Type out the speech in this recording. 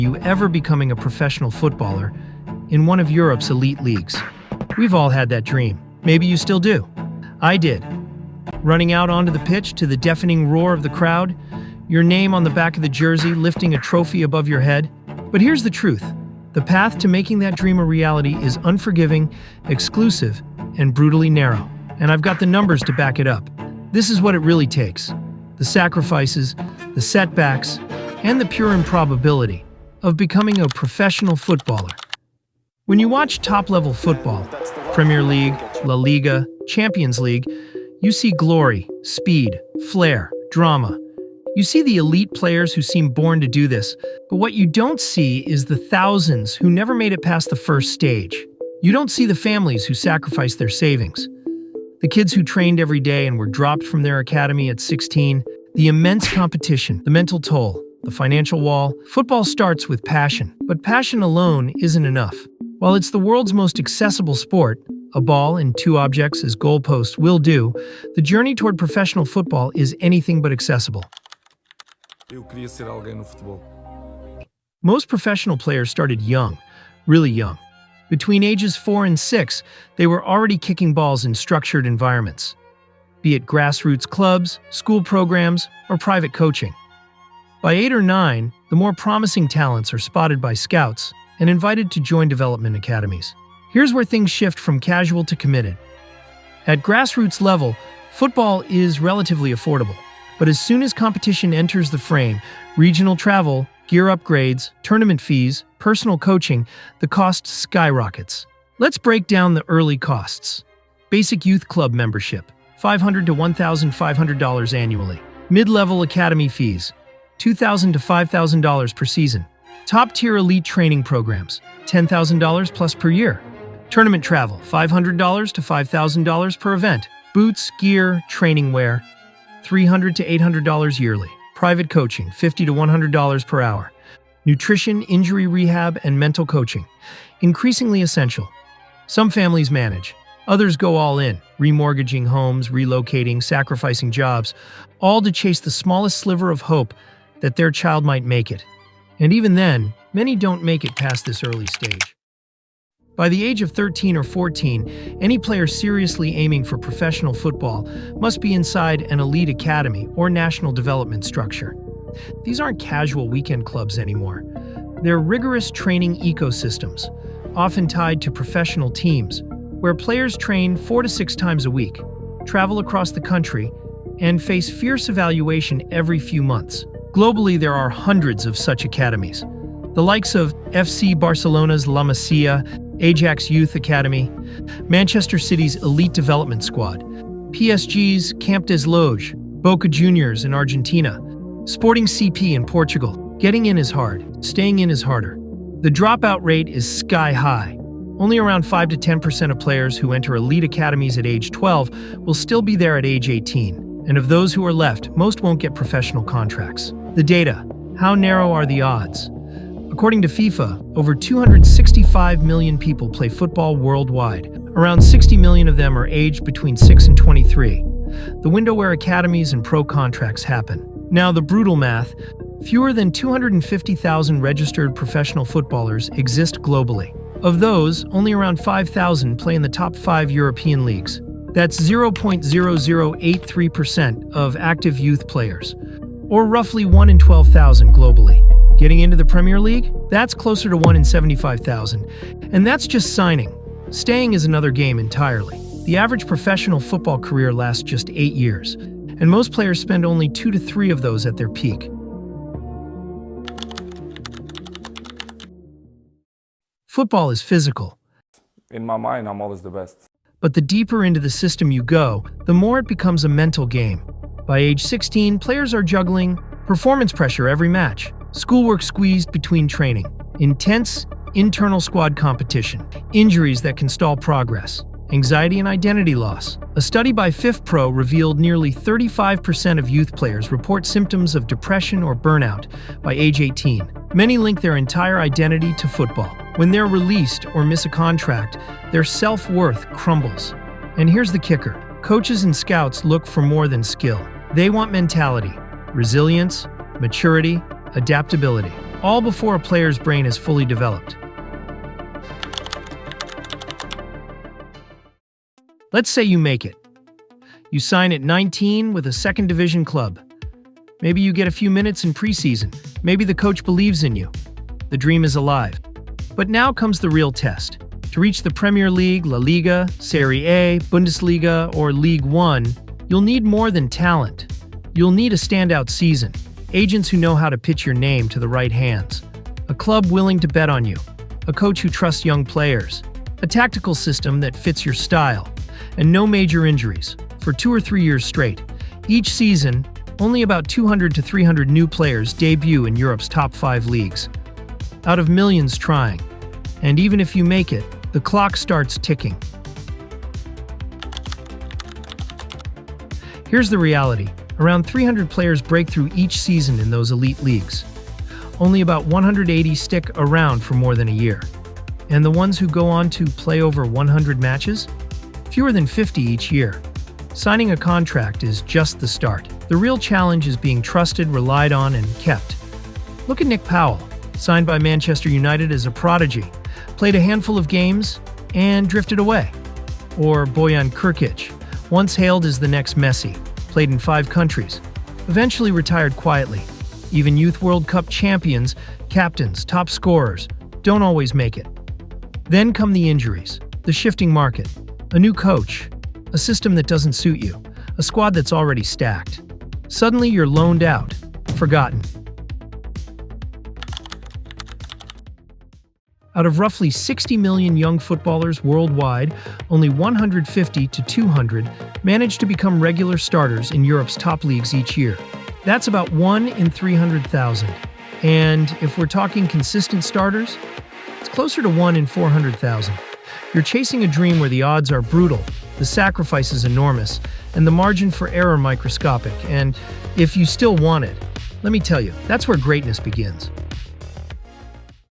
you ever becoming a professional footballer in one of Europe's elite leagues. We've all had that dream. Maybe you still do. I did. Running out onto the pitch to the deafening roar of the crowd, your name on the back of the jersey lifting a trophy above your head. But here's the truth. The path to making that dream a reality is unforgiving, exclusive, and brutally narrow. And I've got the numbers to back it up. This is what it really takes. The sacrifices, the setbacks, and the pure improbability of becoming a professional footballer. When you watch top-level football, Premier League, La Liga, Champions League, you see glory, speed, flair, drama. You see the elite players who seem born to do this, but what you don't see is the thousands who never made it past the first stage. You don't see the families who sacrificed their savings, the kids who trained every day and were dropped from their academy at 16, the immense competition, the mental toll, the financial wall. Football starts with passion, but passion alone isn't enough. While it's the world's most accessible sport, a ball and two objects as goalposts will do, the journey toward professional football is anything but accessible. Eu queria ser alguém no futebol. Most professional players started young, really young. Between ages 4 and 6, they were already kicking balls in structured environments, be it grassroots clubs, school programs, or private coaching. By 8 or 9, the more promising talents are spotted by scouts and invited to join development academies. Here's where things shift from casual to committed. At grassroots level, football is relatively affordable. But as soon as competition enters the frame, regional travel, gear upgrades, tournament fees, personal coaching, the cost skyrockets. Let's break down the early costs. Basic youth club membership, $500 to $1,500 annually. Mid-level academy fees, $2,000 to $5,000 per season. Top-tier elite training programs, $10,000 plus per year. Tournament travel, $500 to $5,000 per event. Boots, gear, training wear, $300 to $800 yearly. Private coaching, $50 to $100 per hour. Nutrition, injury rehab, and mental coaching, increasingly essential. Some families manage. Others go all in, remortgaging homes, relocating, sacrificing jobs, all to chase the smallest sliver of hope that their child might make it. And even then, many don't make it past this early stage. By the age of 13 or 14, any player seriously aiming for professional football must be inside an elite academy or national development structure. These aren't casual weekend clubs anymore. They're rigorous training ecosystems, often tied to professional teams, where players train 4 to 6 times a week, travel across the country, and face fierce evaluation every few months. Globally, there are hundreds of such academies. The likes of FC Barcelona's La Masia, Ajax Youth Academy, Manchester City's Elite Development Squad, PSG's Camp des Loges, Boca Juniors in Argentina, Sporting CP in Portugal. Getting in is hard, staying in is harder. The dropout rate is sky high. Only around 5 to 10% of players who enter elite academies at age 12 will still be there at age 18. And of those who are left, most won't get professional contracts. The data. How narrow are the odds? According to FIFA, over 265 million people play football worldwide. Around 60 million of them are aged between 6 and 23. The window where academies and pro contracts happen. Now, the brutal math. Fewer than 250,000 registered professional footballers exist globally. Of those, only around 5,000 play in the top 5 European leagues. That's 0.0083% of active youth players, or roughly 1 in 12,000 globally. Getting into the Premier League? That's closer to 1 in 75,000. And that's just signing. Staying is another game entirely. The average professional football career lasts just 8 years, and most players spend only 2 to 3 of those at their peak. Football is physical. In my mind, I'm always the best. But the deeper into the system you go, the more it becomes a mental game. By age 16, players are juggling performance pressure every match, schoolwork squeezed between training, intense internal squad competition, injuries that can stall progress, anxiety and identity loss. A study by FIFPro revealed nearly 35% of youth players report symptoms of depression or burnout by age 18. Many link their entire identity to football. When they're released or miss a contract, their self-worth crumbles. And here's the kicker. Coaches and scouts look for more than skill. They want mentality, resilience, maturity, adaptability. all before a player's brain is fully developed. Let's say you make it. You sign at 19 with a second division club. Maybe you get a few minutes in preseason. Maybe the coach believes in you. The dream is alive. But now comes the real test. To reach the Premier League, La Liga, Serie A, Bundesliga, or League One, you'll need more than talent. You'll need a standout season, agents who know how to pitch your name to the right hands, a club willing to bet on you, a coach who trusts young players, a tactical system that fits your style, and no major injuries. For 2 or 3 years straight, each season, only about 200 to 300 new players debut in Europe's top 5 leagues, out of millions trying. And even if you make it, the clock starts ticking. Here's the reality. Around 300 players break through each season in those elite leagues. Only about 180 stick around for more than a year. And the ones who go on to play over 100 matches? Fewer than 50 each year. Signing a contract is just the start. The real challenge is being trusted, relied on, and kept. Look at Nick Powell, signed by Manchester United as a prodigy, played a handful of games, and drifted away. Or Bojan Krkic, once hailed as the next Messi, played in 5 countries, eventually retired quietly. Even Youth World Cup champions, captains, top scorers, don't always make it. Then come the injuries, the shifting market, a new coach, a system that doesn't suit you, a squad that's already stacked. Suddenly you're loaned out, forgotten. Out of roughly 60 million young footballers worldwide, only 150 to 200 manage to become regular starters in Europe's top leagues each year. That's about 1 in 300,000. And if we're talking consistent starters, it's closer to 1 in 400,000. You're chasing a dream where the odds are brutal, the sacrifice is enormous, and the margin for error microscopic. And if you still want it, let me tell you, that's where greatness begins.